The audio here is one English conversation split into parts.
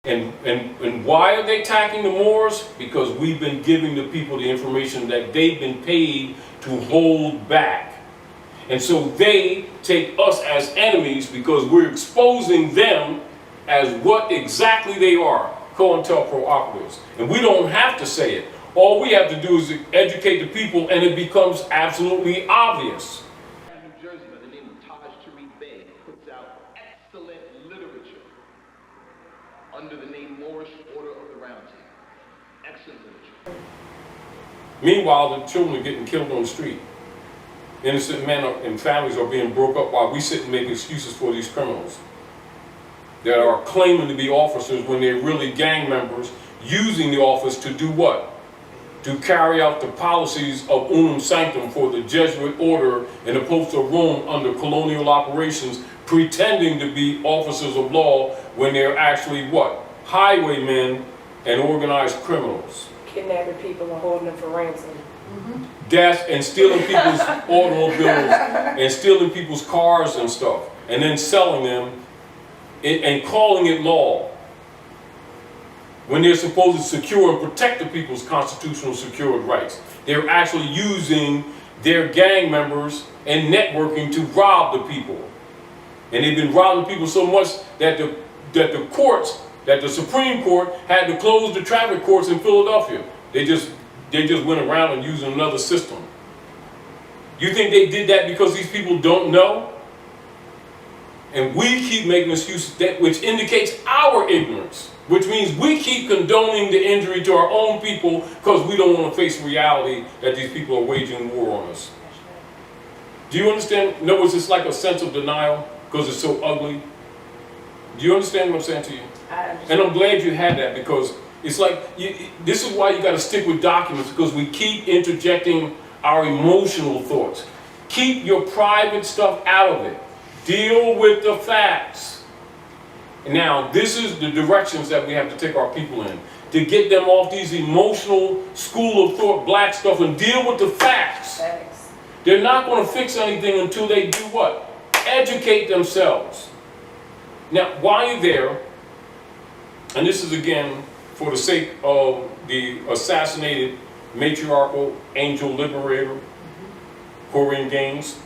And why are they attacking the Moors? Because we've been giving the people the information that they've been paid to hold back. And so they take us as enemies because we're exposing them as what exactly they are, cointelpro operatives. And we don't have to say it. All we have to do is educate the people and it becomes absolutely obvious. New Jersey, by the name of Taj Tarik Bey, puts out excellent literature under the name Moorish Order of the Round Table. Excellent literature. Meanwhile, the children are getting killed on the street. Innocent men and families are being broke up while we sit and make excuses for these criminals that are claiming to be officers when they're really gang members using the office to do what? To carry out the policies of unum sanctum for the Jesuit order and the popes of Rome under colonial operations, pretending to be officers of law when they're actually what? Highwaymen and organized criminals. Kidnapping people and holding them for ransom. Death and stealing people's automobiles and stealing people's cars and stuff, and then selling them and calling it law when they're supposed to secure and protect the people's constitutional secured rights. They're actually using their gang members and networking to rob the people. And they've been robbing people so much that the Supreme Court had to close the traffic courts in Philadelphia. They just went around and used another system. You think they did that because these people don't know? And we keep making excuses, which indicates our ignorance, which means we keep condoning the injury to our own people because we don't want to face reality that these people are waging war on us. Do you understand? In other words, it's like a sense of denial because it's so ugly. Do you understand what I'm saying to you? I understand. And I'm glad you had that because it's like, this is why you got to stick with documents, because we keep interjecting our emotional thoughts. Keep your private stuff out of it. Deal with the facts. Now, this is the directions that we have to take our people in, to get them off these emotional school of thought black stuff and deal with the facts. Thanks. They're not going to fix anything until they do what? Educate themselves. Now, while you're there, and this is again for the sake of the assassinated matriarchal angel liberator, Korryn Gaines,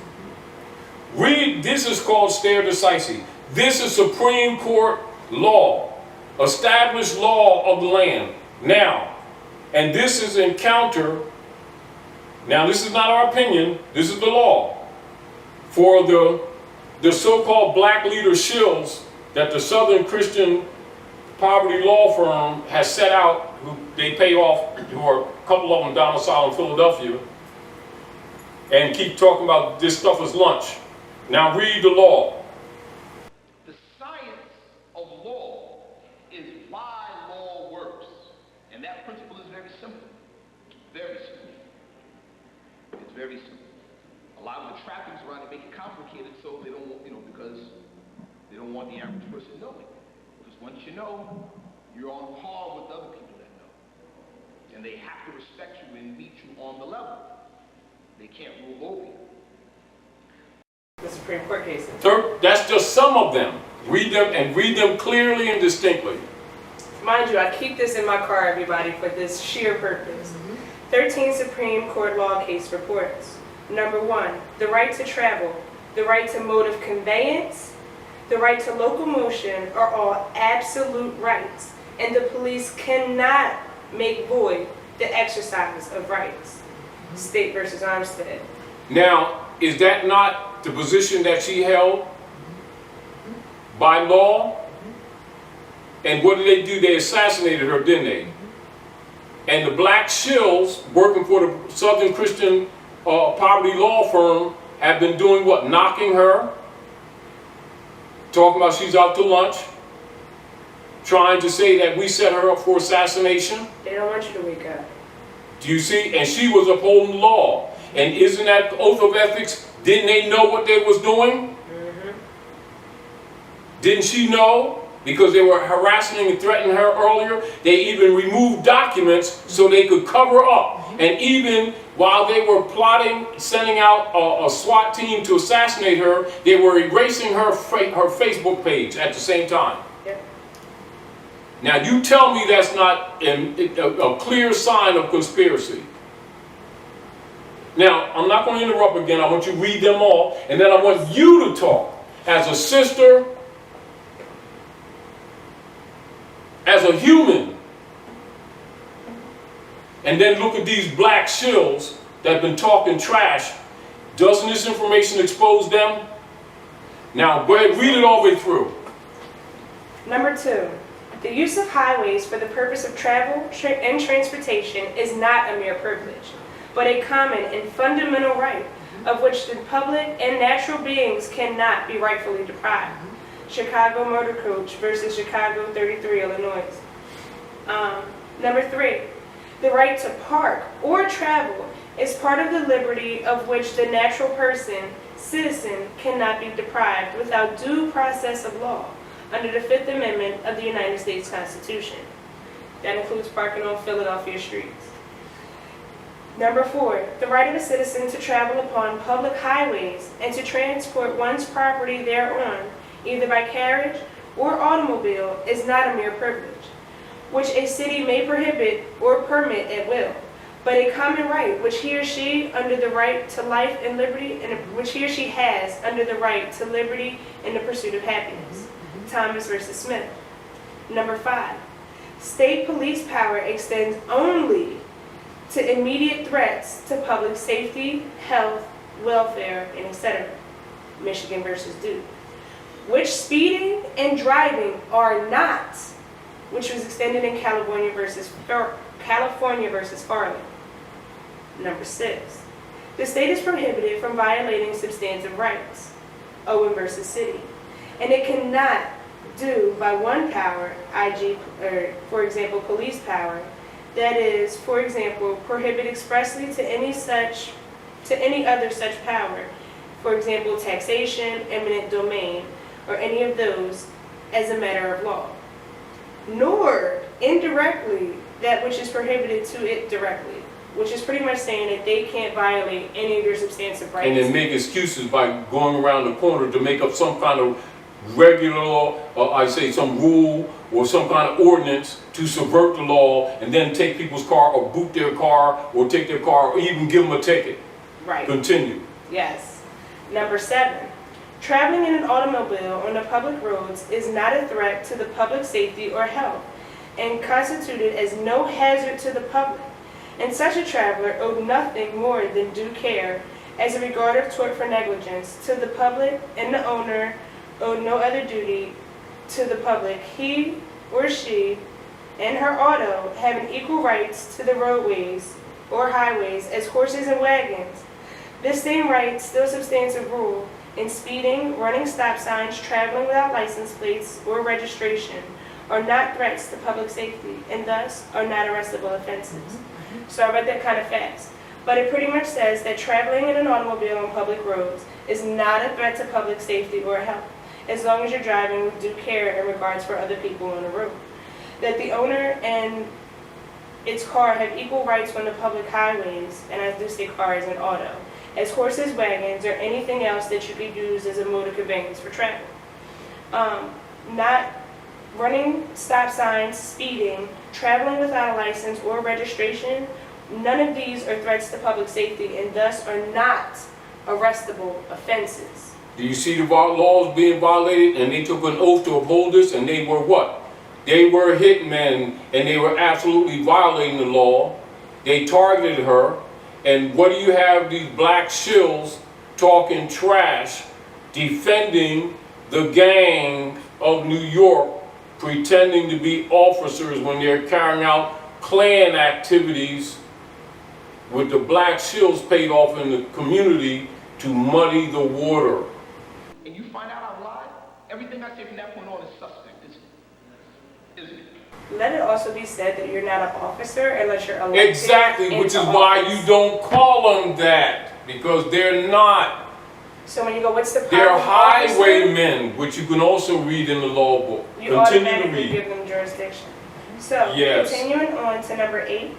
read, this is called stare decisis. This is Supreme Court law, established law of the land. Now, and this is in counter, now this is not our opinion, this is the law, for the so-called black leader shills that the Southern Christian Poverty Law Firm has set out, who they pay off, who are a couple of them domiciled in Philadelphia, and keep talking about this stuff is lunch. Now read the law. The science of law is why law works. And that principle is very simple. Very simple. It's very simple. A lot of the trappings around it make it complicated so they don't, because they don't want the average person knowing. Because once you know, you're on par with other people that know. And they have to respect you and meet you on the level. They can't rule over you. The Supreme Court cases. That's just some of them. Read them and read them clearly and distinctly. Mind you, I keep this in my car, everybody, for this sheer purpose. 13 Supreme Court law case reports. Number 1, the right to travel, the right to mode of conveyance, the right to locomotion are all absolute rights, and the police cannot make void the exercise of rights. State versus Armstead. Now, is that not the position that she held by law? And what did they do? They assassinated her, didn't they? And the black shills working for the Southern Christian Poverty Law Firm have been doing what? Knocking her, talking about she's out to lunch, trying to say that we set her up for assassination. They don't want you to wake up. Do you see? And she was upholding the law. And isn't that the oath of ethics? Didn't they know what they was doing? Didn't she know? Because they were harassing and threatening her earlier. They even removed documents so they could cover up. And even while they were plotting, sending out a SWAT team to assassinate her, they were erasing her Facebook page at the same time. Yep. Now you tell me that's not a clear sign of conspiracy. Now, I'm not going to interrupt again. I want you to read them all, and then I want you to talk as a sister, as a human. And then look at these black shills that have been talking trash. Doesn't this information expose them? Now, go ahead, read it all the way through. Number 2, the use of highways for the purpose of travel and transportation is not a mere privilege, but a common and fundamental right of which the public and natural beings cannot be rightfully deprived. Chicago Motor Coach versus Chicago 33, Illinois. Number 3, the right to park or travel is part of the liberty of which the natural person, citizen, cannot be deprived without due process of law under the 5th Amendment of the United States Constitution. That includes parking on Philadelphia streets. Number 4, the right of a citizen to travel upon public highways and to transport one's property thereon, either by carriage or automobile, is not a mere privilege, which a city may prohibit or permit at will, but a common right which he or she under the right to life and liberty, and which he or she has under the right to liberty and the pursuit of happiness. Thomas versus Smith. Number 5, state police power extends only to immediate threats to public safety, health, welfare, and etc. Michigan versus Duke. Which speeding and driving are not, which was extended in California versus Farley. Number 6, the state is prohibited from violating substantive rights. Owen versus City. And it cannot do by one power, for example, police power, that is, for example, prohibit expressly to any other such power, for example, taxation, eminent domain, or any of those as a matter of law, nor indirectly that which is prohibited to it directly, which is pretty much saying that they can't violate any of your substantive rights. And then make excuses by going around the corner to make up some kind of regular law, or I say some rule or some kind of ordinance to subvert the law, and then take people's car or boot their car or take their car or even give them a ticket. Right. Continue. Yes. Number 7, traveling in an automobile on the public roads is not a threat to the public safety or health, and constituted as no hazard to the public, and such a traveler owed nothing more than due care as a regard of tort for negligence to the public, and the owner owed no other duty to the public. He or she and her auto having equal rights to the roadways or highways as horses and wagons. This same right still substantive rule in speeding, running stop signs, traveling without license plates or registration are not threats to public safety, and thus are not arrestable offenses. So I read that kind of fast. But it pretty much says that traveling in an automobile on public roads is not a threat to public safety or health, as long as you're driving with due care in regards for other people on the road. That the owner and its car have equal rights on the public highways, and I do say car as an auto, as horses, wagons, or anything else that you could use as a mode of conveyance for travel. Not running stop signs, speeding, traveling without a license or registration, none of these are threats to public safety and thus are not arrestable offenses. Do you see the laws being violated? And they took an oath to uphold this, and they were what? They were hitmen, and they were absolutely violating the law. They targeted her, and what do you have these black shills talking trash, defending the gang of New York, pretending to be officers when they're carrying out Klan activities with the black shills paid off in the community to muddy the water. And you find out I lied, everything I say from that point on is suspect, isn't it? Let it also be said that you're not an officer unless you're elected. Exactly, which is why you don't call them that, because they're not. So when you go, what's the They're problem? highwaymen, which you can also read in the law book. You Continue to automatically read. give them jurisdiction. So, Yes. continuing on to number 8,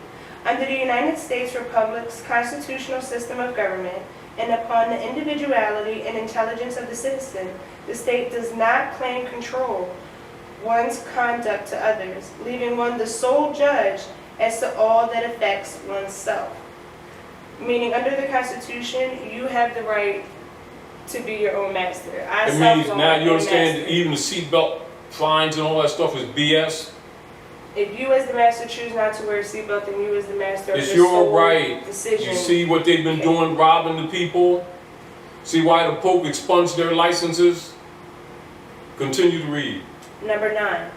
under the United States Republic's constitutional system of government, and upon the individuality and intelligence of the citizen, the state does not claim control one's conduct to others, leaving one the sole judge as to all that affects oneself. Meaning, under the Constitution, you have the right to be your own master. It means now you understand that even the seatbelt fines and all that stuff is BS. If you as the master choose not to wear a seatbelt, then you as the master It's your right. decision. You see what they've been doing, robbing the people? See why the Pope expunged their licenses? Continue to read. Number 9.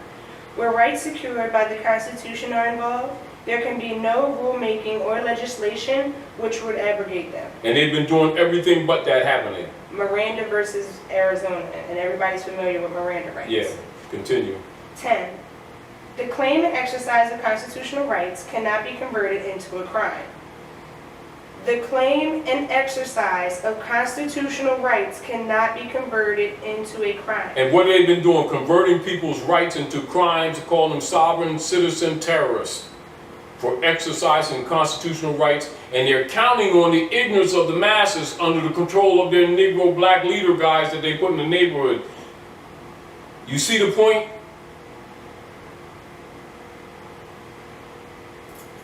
Where rights secured by the Constitution are involved, there can be no rulemaking or legislation which would abrogate them. And they've been doing everything but that happening. Miranda versus Arizona, and everybody's familiar with Miranda rights. Yeah, continue. 10. The claim and exercise of constitutional rights cannot be converted into a crime. The claim and exercise of constitutional rights cannot be converted into a crime. And what they've been doing, converting people's rights into crimes, calling them sovereign citizen terrorists for exercising constitutional rights, and they're counting on the ignorance of the masses under the control of their Negro black leader guys that they put in the neighborhood. You see the point?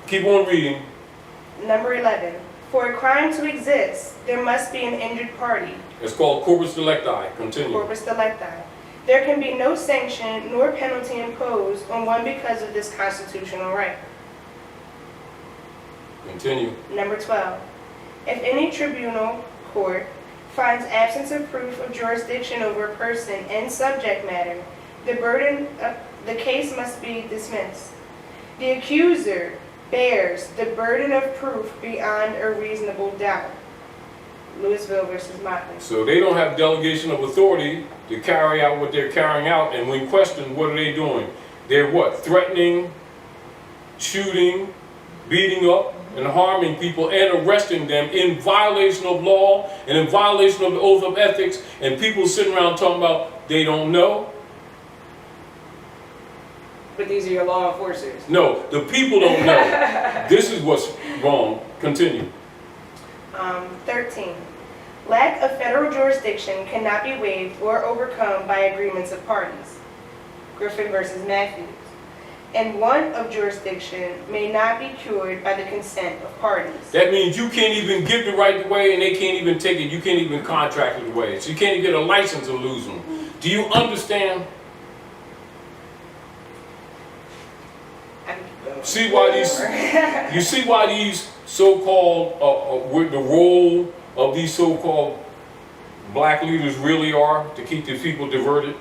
Keep on reading. Number 11. For a crime to exist, there must be an injured party. It's called corpus delicti. Continue. Corpus delicti. There can be no sanction nor penalty imposed on one because of this constitutional right. Continue. Number 12. If any tribunal, court, finds absence of proof of jurisdiction over a person and subject matter, the case must be dismissed. The accuser bears the burden of proof beyond a reasonable doubt. Louisville versus Motley. So they don't have delegation of authority to carry out what they're carrying out, and when questioned, what are they doing? They're what? Threatening, shooting, beating up, and harming people and arresting them in violation of law and in violation of the oath of ethics, and people sitting around talking about they don't know. But these are your law enforcers. No, the people don't know. This is what's wrong. Continue. 13. Lack of federal jurisdiction cannot be waived or overcome by agreements of parties. Griffin versus Matthews. And want of jurisdiction may not be cured by the consent of parties. That means you can't even give the right away, and they can't even take it. You can't even contract it away. So you can't even get a license and lose them. Do you understand? See why these? You see why these so-called with the role of these so-called black leaders really are to keep the people diverted?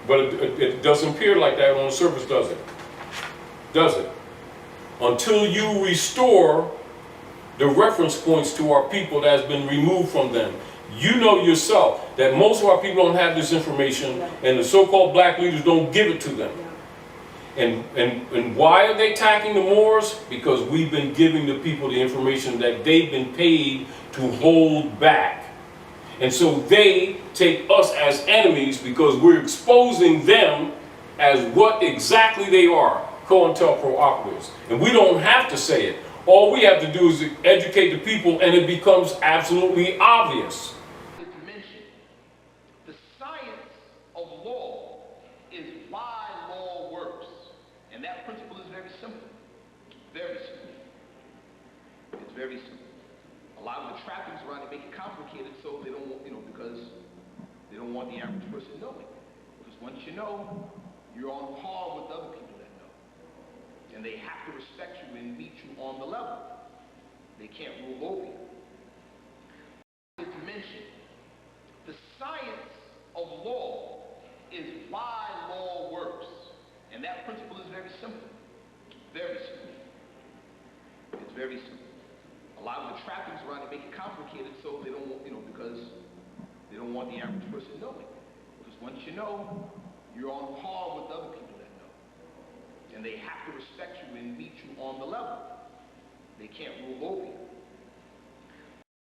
But it doesn't appear like that on the surface, does it? Does it? Until you restore the reference points to our people that has been removed from them. You know yourself that most of our people don't have this information, and the so-called black leaders don't give it to them. And why are they attacking the Moors? Because we've been giving the people the information that they've been paid to hold back. And so they take us as enemies because we're exposing them as what exactly they are, cointelpro operatives. And we don't have to say it. All we have to do is educate the people, and it becomes absolutely obvious. To mention, the science of law is why law works. And that principle is very simple. Very simple. It's very simple. A lot of the trappings around it make it complicated, so they don't, because they don't want the average person knowing. Because once you know, you're on par with other people that know. And they have to respect you and meet you on the level. They can't rule over you. To mention, the science of law is why law works. And that principle is very simple. Very simple. It's very simple. A lot of the trappings around it make it complicated, so they don't, because they don't want the average person knowing. Because once you know, you're on par with other people that know. And they have to respect you and meet you on the level. They can't rule over you.